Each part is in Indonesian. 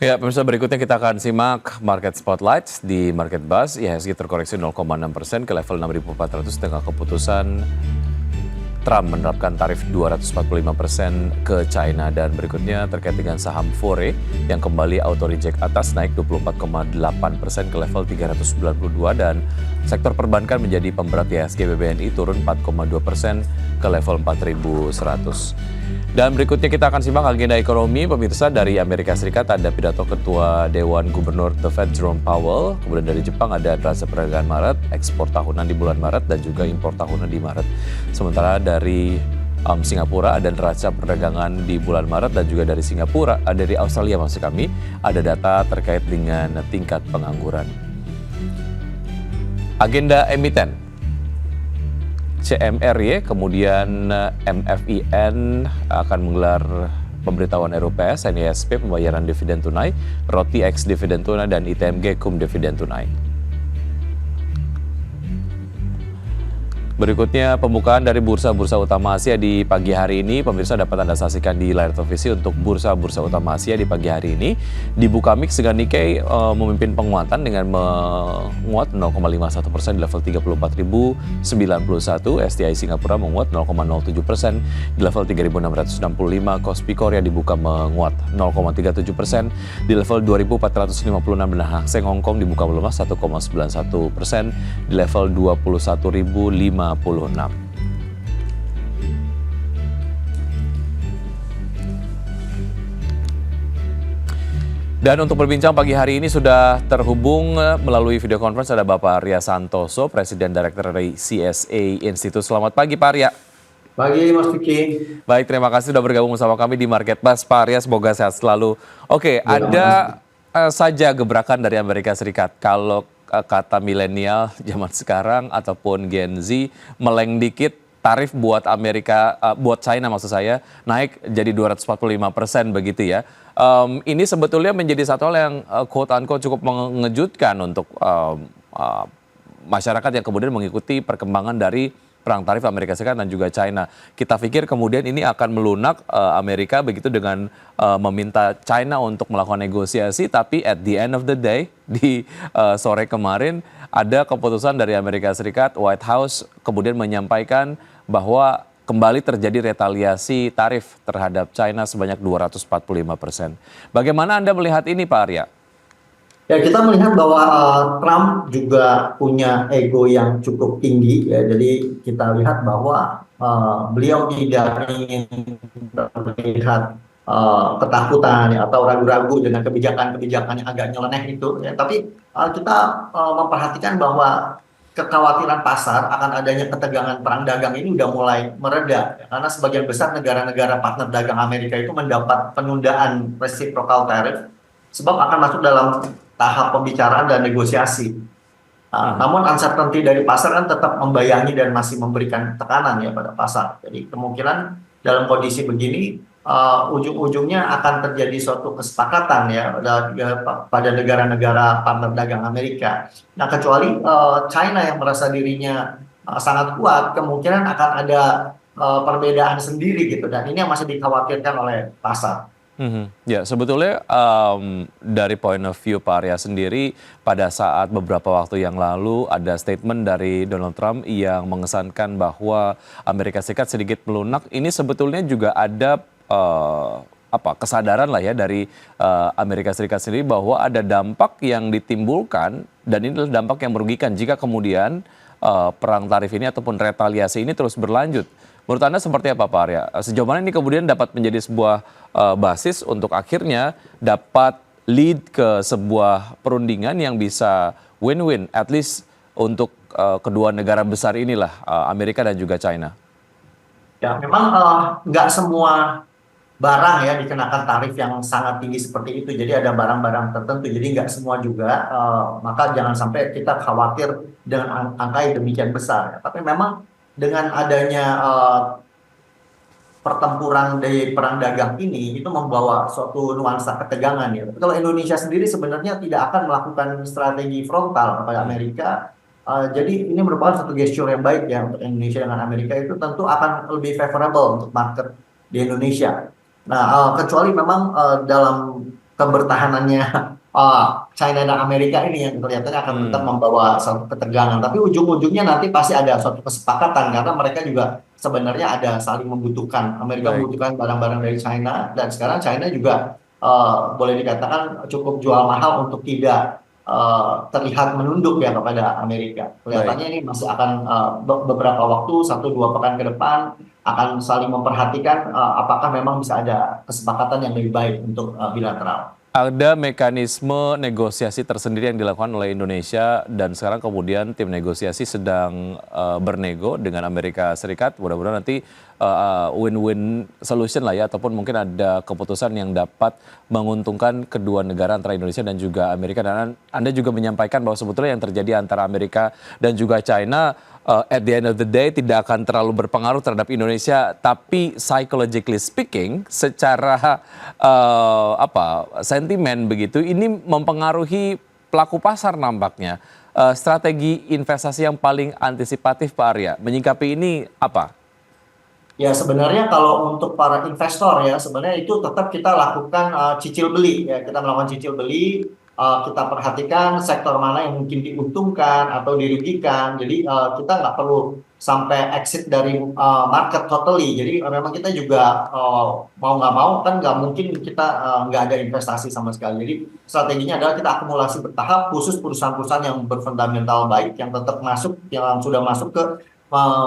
Ya, pemirsa berikutnya kita akan simak market spotlight di Market Buzz. IHSG terkoreksi 0,6% ke level 6.400 dengan keputusan Trump menerapkan tarif 245% ke China. Dan berikutnya terkait dengan saham Fore yang kembali auto reject atas naik 24,8% ke level 392 dan sektor perbankan menjadi pemberat IHSG. BBNI turun 4,2% ke level 4.100. Dan berikutnya kita akan simak agenda ekonomi pemirsa. Dari Amerika Serikat ada pidato Ketua Dewan Gubernur The Fed Jerome Powell. Kemudian dari Jepang ada neraca perdagangan Maret, ekspor tahunan di bulan Maret dan juga impor tahunan di Maret. Sementara dari Singapura ada neraca perdagangan di bulan Maret dan juga dari dari Australia maksud kami ada data terkait dengan tingkat pengangguran. Agenda emiten. CMRY, kemudian MFIN akan menggelar pemberitahuan RUPS, NISP pembayaran dividen tunai, ROTI X dividen tunai, dan ITMG cum dividen tunai. Berikutnya pembukaan dari bursa-bursa utama Asia di pagi hari ini. Pemirsa dapat Anda saksikan di layar televisi untuk bursa-bursa utama Asia di pagi hari ini. Dibuka mix dengan Nikkei memimpin penguatan dengan menguat 0,51% di level 34.091. STI Singapura menguat 0,07% di level 3.665. Kospi Korea dibuka menguat 0,37% di level 2.456 dan Hang Seng Hong Kong dibuka melemah 1,91% di level 21.056. Dan untuk berbincang pagi hari ini sudah terhubung melalui video conference ada Bapak Arya Santoso, Presiden Direktur dari CSA Institute. Selamat pagi Pak Arya. Pagi Mas Vicky. Baik, terima kasih sudah bergabung bersama kami di Market Buzz. Pak Arya, semoga sehat selalu. Oke, Ya, ada saja gebrakan dari Amerika Serikat. Kalau kata milenial zaman sekarang ataupun Gen Z meleng dikit, tarif buat buat China maksud saya naik jadi 245% begitu ya. Ini sebetulnya menjadi satu hal yang quote unquote cukup mengejutkan untuk masyarakat yang kemudian mengikuti perkembangan dari perang tarif Amerika Serikat dan juga China. Kita pikir kemudian ini akan melunak Amerika begitu dengan meminta China untuk melakukan negosiasi, tapi at the end of the day di sore kemarin ada keputusan dari Amerika Serikat, White House kemudian menyampaikan bahwa kembali terjadi retaliasi tarif terhadap China sebanyak 245%. Bagaimana Anda melihat ini Pak Arya? Ya, kita melihat bahwa Trump juga punya ego yang cukup tinggi ya. Jadi kita lihat bahwa beliau tidak ingin terlihat ketakutan ya, atau ragu-ragu dengan kebijakan-kebijakan yang agak nyeleneh itu ya. Tapi kita memperhatikan bahwa kekhawatiran pasar akan adanya ketegangan perang dagang ini udah mulai mereda ya. Karena sebagian besar negara-negara partner dagang Amerika itu mendapat penundaan reciprocal tariff sebab akan masuk dalam tahap pembicaraan dan negosiasi. Namun uncertainty dari pasar kan tetap membayangi dan masih memberikan tekanan ya pada pasar. Jadi kemungkinan dalam kondisi begini ujung-ujungnya akan terjadi suatu kesepakatan ya pada negara-negara partner dagang Amerika. Nah, kecuali China yang merasa dirinya sangat kuat, kemungkinan akan ada perbedaan sendiri gitu. Dan ini yang masih dikhawatirkan oleh pasar. Ya, sebetulnya dari point of view Pak Arya sendiri, pada saat beberapa waktu yang lalu ada statement dari Donald Trump yang mengesankan bahwa Amerika Serikat sedikit melunak. Ini sebetulnya juga ada kesadaran lah ya dari Amerika Serikat sendiri bahwa ada dampak yang ditimbulkan dan ini adalah dampak yang merugikan jika kemudian perang tarif ini ataupun retaliasi ini terus berlanjut. Menurut Anda seperti apa Pak Arya? Sejauh mana ini kemudian dapat menjadi sebuah basis untuk akhirnya dapat lead ke sebuah perundingan yang bisa win-win, at least untuk kedua negara besar inilah, Amerika dan juga China? Ya, memang nggak semua barang ya dikenakan tarif yang sangat tinggi seperti itu. Jadi ada barang-barang tertentu. Jadi nggak semua juga. Maka jangan sampai kita khawatir dengan angka yang demikian besar. Ya. Tapi memang dengan adanya pertempuran dari perang dagang ini itu membawa suatu nuansa ketegangan ya. Tapi kalau Indonesia sendiri sebenarnya tidak akan melakukan strategi frontal kepada Amerika. Jadi ini merupakan satu gesture yang baik ya untuk Indonesia dengan Amerika, itu tentu akan lebih favorable untuk market di Indonesia. Nah, kecuali memang dalam kebertahanannya China dan Amerika ini yang kelihatannya akan tetap membawa satu ketegangan. Tapi ujung-ujungnya nanti pasti ada suatu kesepakatan karena mereka juga sebenarnya ada saling membutuhkan. Amerika Baik. membutuhkan barang-barang dari China dan sekarang China juga boleh dikatakan cukup jual mahal untuk tidak terlihat menunduk ya kepada Amerika. Baik. Kelihatannya ini masih akan beberapa waktu, 1-2 pekan ke depan akan saling memperhatikan apakah memang bisa ada kesepakatan yang lebih baik untuk bilateral. Ada mekanisme negosiasi tersendiri yang dilakukan oleh Indonesia dan sekarang kemudian tim negosiasi sedang bernego dengan Amerika Serikat. Mudah-mudahan nanti win-win solution lah ya, ataupun mungkin ada keputusan yang dapat menguntungkan kedua negara antara Indonesia dan juga Amerika. Dan Anda juga menyampaikan bahwa sebetulnya yang terjadi antara Amerika dan juga China at the end of the day tidak akan terlalu berpengaruh terhadap Indonesia, tapi psychologically speaking, secara sentimen begitu, ini mempengaruhi pelaku pasar nampaknya. Strategi investasi yang paling antisipatif Pak Arya, menyikapi ini apa? Ya sebenarnya kalau untuk para investor ya sebenarnya itu tetap kita lakukan cicil beli ya, kita melakukan cicil beli, kita perhatikan sektor mana yang mungkin diuntungkan atau dirugikan. Jadi kita nggak perlu sampai exit dari market totally. Jadi memang kita juga mau nggak mau kan nggak mungkin kita nggak ada investasi sama sekali. Jadi strateginya adalah kita akumulasi bertahap khusus perusahaan-perusahaan yang berfundamental baik yang tetap masuk, yang sudah masuk ke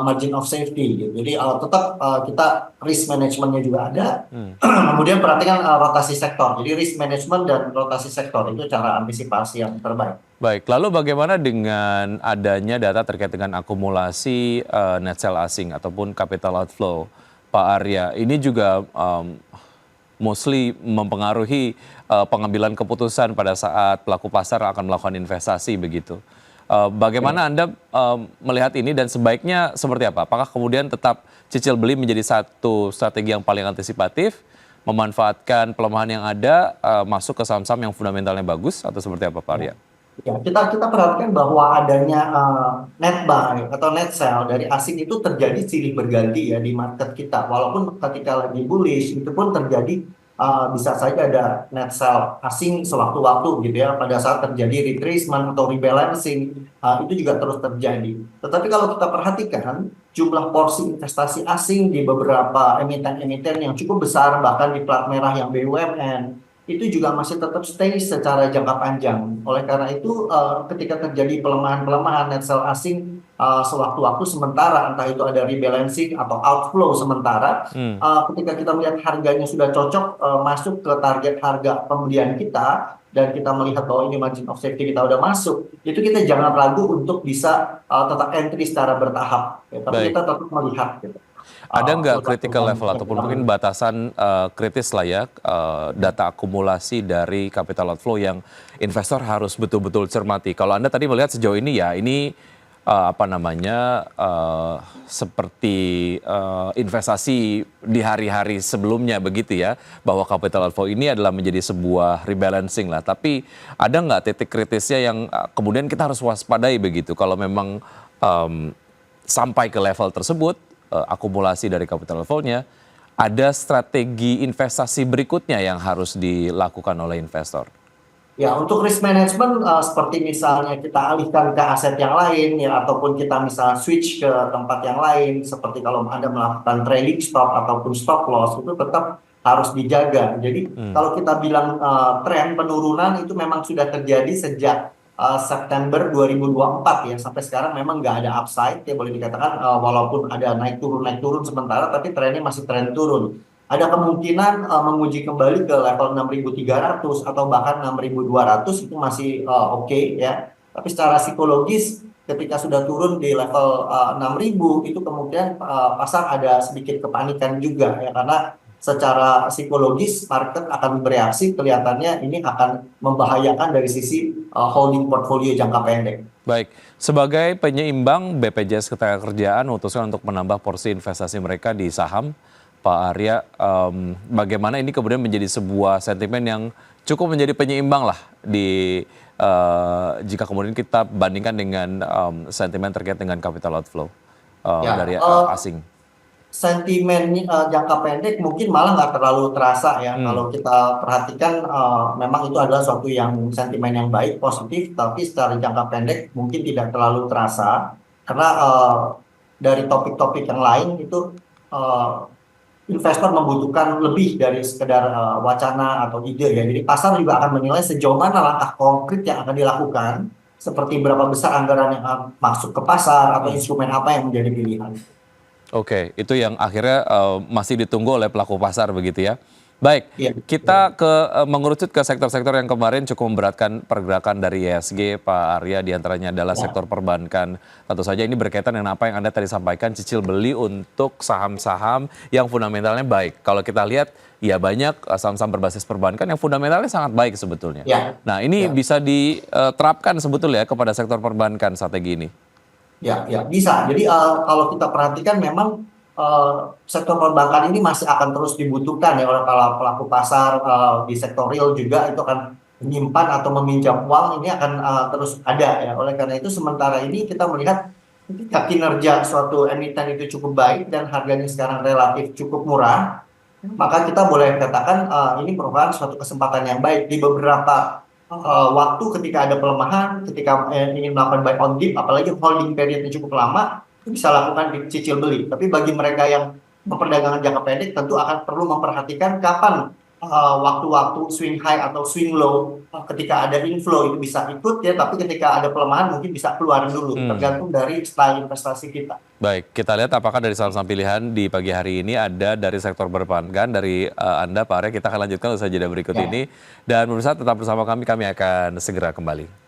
margin of safety gitu. Jadi tetap kita risk manajemennya juga ada. Kemudian perhatikan rotasi sektor. Jadi risk management dan rotasi sektor itu cara antisipasi yang terbaik. Baik, lalu bagaimana dengan adanya data terkait dengan akumulasi net sell asing ataupun capital outflow, Pak Arya? Ini juga mostly mempengaruhi pengambilan keputusan pada saat pelaku pasar akan melakukan investasi begitu. Bagaimana Anda melihat ini dan sebaiknya seperti apa? Apakah kemudian tetap cicil beli menjadi satu strategi yang paling antisipatif, memanfaatkan pelemahan yang ada, masuk ke saham-saham yang fundamentalnya bagus, atau seperti apa Pak Arya? Ya, kita perhatikan bahwa adanya net buy atau net sell dari asing itu terjadi silih berganti ya di market kita. Walaupun ketika lagi bullish itu pun terjadi bisa saja ada net sell asing sewaktu-waktu gitu ya. Pada saat terjadi retracement atau rebalancing itu juga terus terjadi. Tetapi kalau kita perhatikan jumlah porsi investasi asing di beberapa emiten-emiten yang cukup besar bahkan di plat merah yang BUMN itu juga masih tetap stay secara jangka panjang. Oleh karena itu, ketika terjadi pelemahan-pelemahan net sell asing sewaktu-waktu sementara, entah itu ada rebalancing atau outflow sementara, ketika kita melihat harganya sudah cocok masuk ke target harga pembelian kita, dan kita melihat bahwa ini margin of safety kita udah masuk, itu kita jangan ragu untuk bisa tetap entry secara bertahap. Ya, tapi kita tetap melihat gitu. Ada nggak critical level ataupun mungkin batasan kritis lah ya, data akumulasi dari capital outflow yang investor harus betul-betul cermati? Kalau Anda tadi melihat sejauh ini ya, ini seperti investasi di hari-hari sebelumnya begitu ya, bahwa capital outflow ini adalah menjadi sebuah rebalancing lah. Tapi ada nggak titik kritisnya yang kemudian kita harus waspadai begitu kalau memang sampai ke level tersebut, akumulasi dari capital outflow-nya, ada strategi investasi berikutnya yang harus dilakukan oleh investor? Ya, untuk risk management seperti misalnya kita alihkan ke aset yang lain ya, ataupun kita misalnya switch ke tempat yang lain, seperti kalau Anda melakukan trailing stop ataupun stop loss itu tetap harus dijaga. Jadi kalau kita bilang tren penurunan itu memang sudah terjadi sejak September 2024 ya, sampai sekarang memang nggak ada upside ya, boleh dikatakan walaupun ada naik turun sementara, tapi trennya masih tren turun. Ada kemungkinan menguji kembali ke level 6.300 atau bahkan 6.200 itu masih oke ya. Tapi secara psikologis ketika sudah turun di level 6.000 itu kemudian pasar ada sedikit kepanikan juga ya, karena secara psikologis market akan bereaksi, kelihatannya ini akan membahayakan dari sisi holding portfolio jangka pendek. Baik, sebagai penyeimbang, BPJS Ketenagakerjaan memutuskan untuk menambah porsi investasi mereka di saham. Pak Arya, bagaimana ini kemudian menjadi sebuah sentimen yang cukup menjadi penyeimbang lah jika kemudian kita bandingkan dengan sentimen terkait dengan capital outflow dari asing? sentimen jangka pendek mungkin malah nggak terlalu terasa ya. Hmm, Kalau kita perhatikan memang itu adalah suatu yang sentimen yang baik, positif, tapi secara jangka pendek mungkin tidak terlalu terasa karena dari topik-topik yang lain itu eh, investor membutuhkan lebih dari sekedar wacana atau ide ya. Jadi pasar juga akan menilai sejauh mana langkah konkret yang akan dilakukan, seperti berapa besar anggaran yang masuk ke pasar atau hmm. instrumen apa yang menjadi pilihan. Oke, itu yang akhirnya masih ditunggu oleh pelaku pasar begitu ya. Baik, Iya. kita mengerucut ke sektor-sektor yang kemarin cukup memberatkan pergerakan dari IHSG, Pak Arya, diantaranya adalah Ya. sektor perbankan. Tentu saja ini berkaitan dengan apa yang Anda tadi sampaikan, cicil beli untuk saham-saham yang fundamentalnya baik. Kalau kita lihat, ya banyak saham-saham berbasis perbankan yang fundamentalnya sangat baik sebetulnya. Ya. Nah, ini Ya. bisa diterapkan sebetulnya kepada sektor perbankan strategi ini. Ya, ya bisa. Jadi kalau kita perhatikan memang sektor perbankan ini masih akan terus dibutuhkan ya oleh para pelaku pasar di sektor real juga itu akan menyimpan atau meminjam uang ini akan terus ada ya. Oleh karena itu sementara ini kita melihat ketika kinerja suatu emiten itu cukup baik dan harganya sekarang relatif cukup murah, maka kita boleh katakan ini merupakan suatu kesempatan yang baik di beberapa waktu ketika ada pelemahan, ketika ingin melakukan buy on dip, apalagi holding periodnya cukup lama, itu bisa lakukan di cicil beli. Tapi bagi mereka yang memperdagangkan jangka pendek, tentu akan perlu memperhatikan kapan waktu-waktu swing high atau swing low. Ketika ada inflow itu bisa ikut ya, tapi ketika ada pelemahan mungkin bisa keluar dulu, Hmm. tergantung dari style investasi kita. Baik, kita lihat apakah dari saham-saham pilihan di pagi hari ini ada dari sektor perbankan dari Anda, Pak Arya. Kita akan lanjutkan usaha jeda berikut Ya. ini. Dan pemirsa tetap bersama kami akan segera kembali.